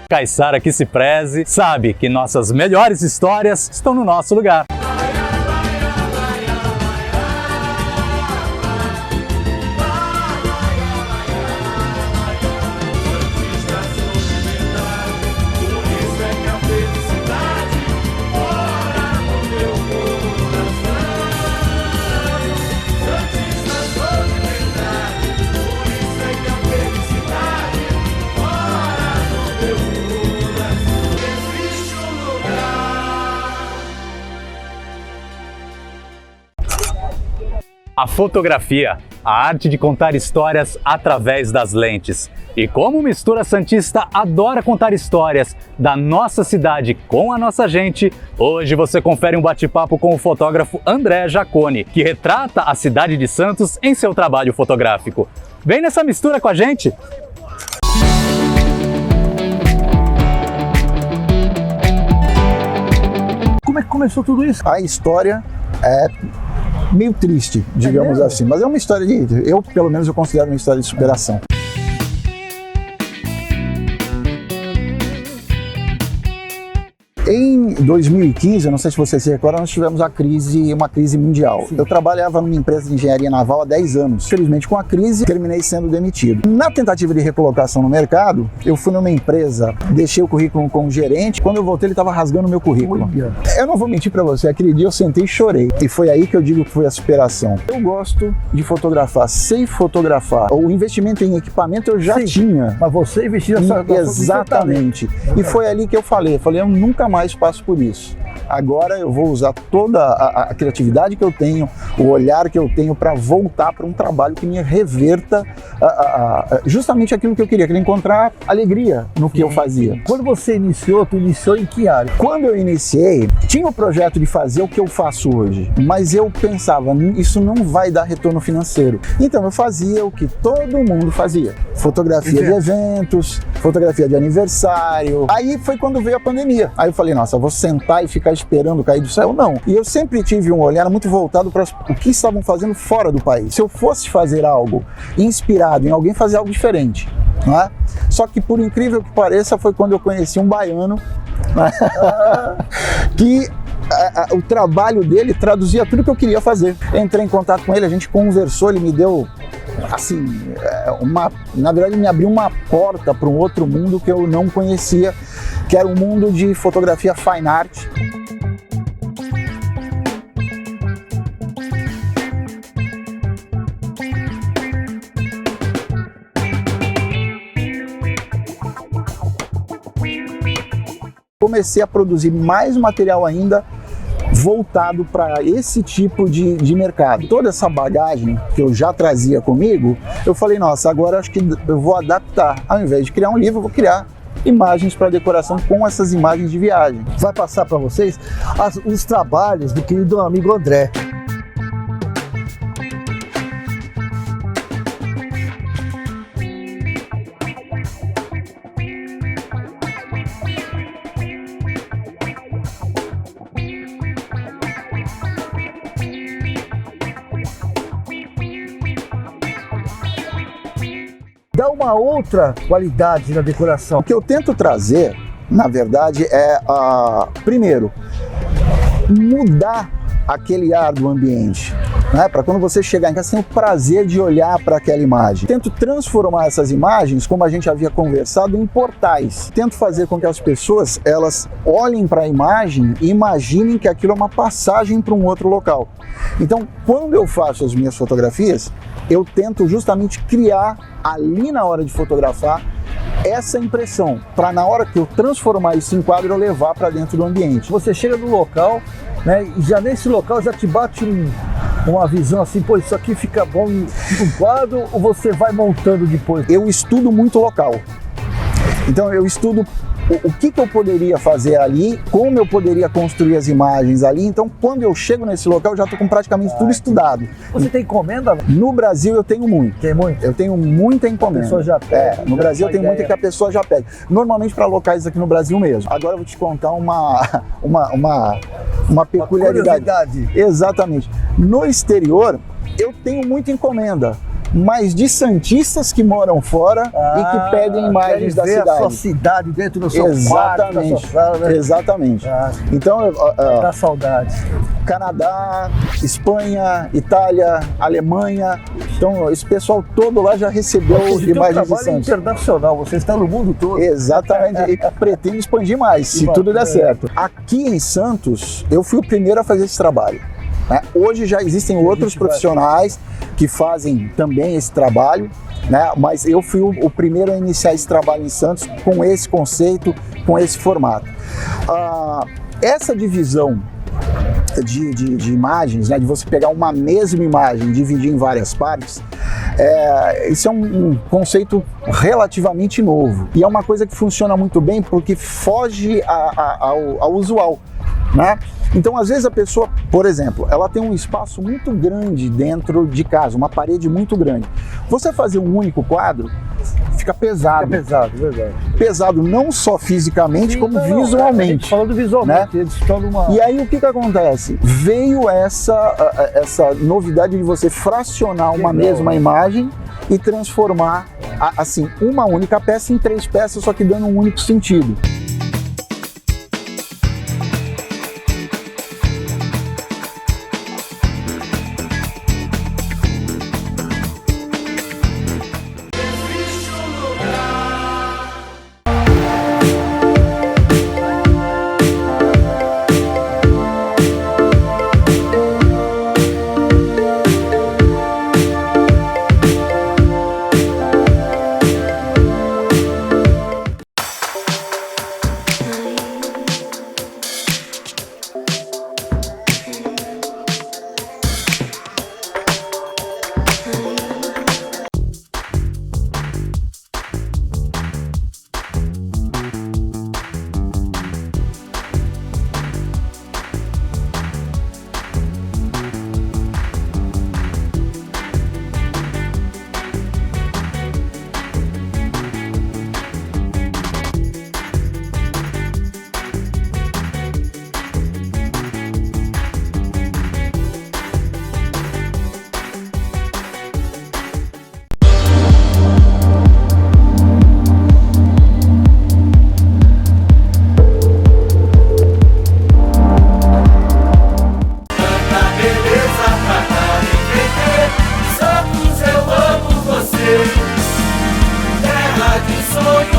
Caiçara que se preze, sabe que nossas melhores histórias estão no nosso lugar. A fotografia, a arte de contar histórias através das lentes. E como o Mistura Santista adora contar histórias da nossa cidade com a nossa gente, hoje você confere um bate-papo com o fotógrafo André Jaconi, que retrata a cidade de Santos em seu trabalho fotográfico. Vem nessa mistura com a gente! Como é que começou tudo isso? A história é meio triste, digamos assim, mas é uma história pelo menos eu considero uma história de superação. Em 2015, eu não sei se você se recorda, nós tivemos uma crise mundial. Sim. Eu trabalhava numa empresa de engenharia naval há 10 anos. Felizmente, com a crise, terminei sendo demitido. Na tentativa de recolocação no mercado, eu fui numa empresa, deixei o currículo com o gerente. Quando eu voltei, ele estava rasgando o meu currículo. Eu não vou mentir para você, aquele dia eu sentei e chorei. E foi aí que eu digo que foi a superação. Eu gosto de fotografar, sei fotografar. O investimento em equipamento eu já tinha. Mas você investiu nessa... Exatamente. E foi ali que eu falei, eu nunca mais passo por isso. Agora eu vou usar toda a criatividade que eu tenho, o olhar que eu tenho para voltar para um trabalho que me reverta justamente aquilo que eu queria encontrar alegria no que eu fazia. Quando você iniciou, tu iniciou em que área? Quando eu iniciei, tinha o projeto de fazer o que eu faço hoje, mas eu pensava, isso não vai dar retorno financeiro. Então eu fazia o que todo mundo fazia. Fotografia de eventos, fotografia de aniversário. Aí foi quando veio a pandemia. Aí eu falei, nossa, vou sentar e ficar esperando cair do céu? Não. E eu sempre tive um olhar muito voltado para o que estavam fazendo fora do país. Se eu fosse fazer algo inspirado em alguém, fazer algo diferente. Não é? Só que, por incrível que pareça, foi quando eu conheci um baiano que o trabalho dele traduzia tudo que eu queria fazer. Entrei em contato com ele, a gente conversou, ele me deu, assim, na verdade ele me abriu uma porta para um outro mundo que eu não conhecia, que era um mundo de fotografia fine art. Comecei a produzir mais material ainda voltado para esse tipo de mercado. Toda essa bagagem que eu já trazia comigo, eu falei, nossa, agora acho que eu vou adaptar. Ao invés de criar um livro, eu vou criar imagens para decoração com essas imagens de viagem. Vai passar para vocês os trabalhos do querido amigo André. Dá uma outra qualidade na decoração. O que eu tento trazer, na verdade, é, primeiro, mudar aquele ar do ambiente. Né? Para quando você chegar em casa, você tem o prazer de olhar para aquela imagem. Tento transformar essas imagens, como a gente havia conversado, em portais. Tento fazer com que as pessoas elas olhem para a imagem e imaginem que aquilo é uma passagem para um outro local. Então, quando eu faço as minhas fotografias, eu tento justamente criar ali na hora de fotografar essa impressão, para na hora que eu transformar isso em quadro, eu levar para dentro do ambiente. Você chega no local, né, e já nesse local já te bate uma visão assim, pô, isso aqui fica bom em um quadro, ou você vai montando depois? Eu estudo muito o local. Então eu estudo o que eu poderia fazer ali, como eu poderia construir as imagens ali. Então, quando eu chego nesse local, eu já estou com praticamente tudo estudado. Você tem encomenda? No Brasil, eu tenho muito. Tem muito? Eu tenho muita encomenda. A pessoa já pede. No Brasil, eu tenho muita que a pessoa já pede. Normalmente para locais aqui no Brasil mesmo. Agora eu vou te contar uma peculiaridade. Curiosidade. Exatamente. No exterior, eu tenho muita encomenda. mas de santistas que moram fora e que pedem imagens da ver cidade. a sua cidade dentro do seu quarto, da sua Exatamente, sala, né? exatamente. Então, Dá saudade. Canadá, Espanha, Itália, Alemanha, então esse pessoal todo lá já recebeu Tem um imagens de trabalho Santos. internacional, você está no mundo todo. Exatamente, e pretende expandir mais, se tudo der certo. Aqui em Santos, eu fui o primeiro a fazer esse trabalho, né? Hoje já existem outros profissionais que fazem também esse trabalho, né? Mas eu fui o primeiro a iniciar esse trabalho em Santos com esse conceito, com esse formato. Essa divisão de imagens, né, de você pegar uma mesma imagem e dividir em várias partes, isso é um conceito relativamente novo e é uma coisa que funciona muito bem porque foge ao usual, né? Então, às vezes a pessoa, por exemplo, ela tem um espaço muito grande dentro de casa, uma parede muito grande. Você fazer um único quadro fica pesado. É pesado, verdade. Pesado não só fisicamente, Sim, como não, visualmente. Falando visualmente, né? eles estão numa... E aí o que acontece? Veio essa novidade de você fracionar uma mesma imagem e transformar assim uma única peça em 3 peças, só que dando um único sentido. Terra de sonhos.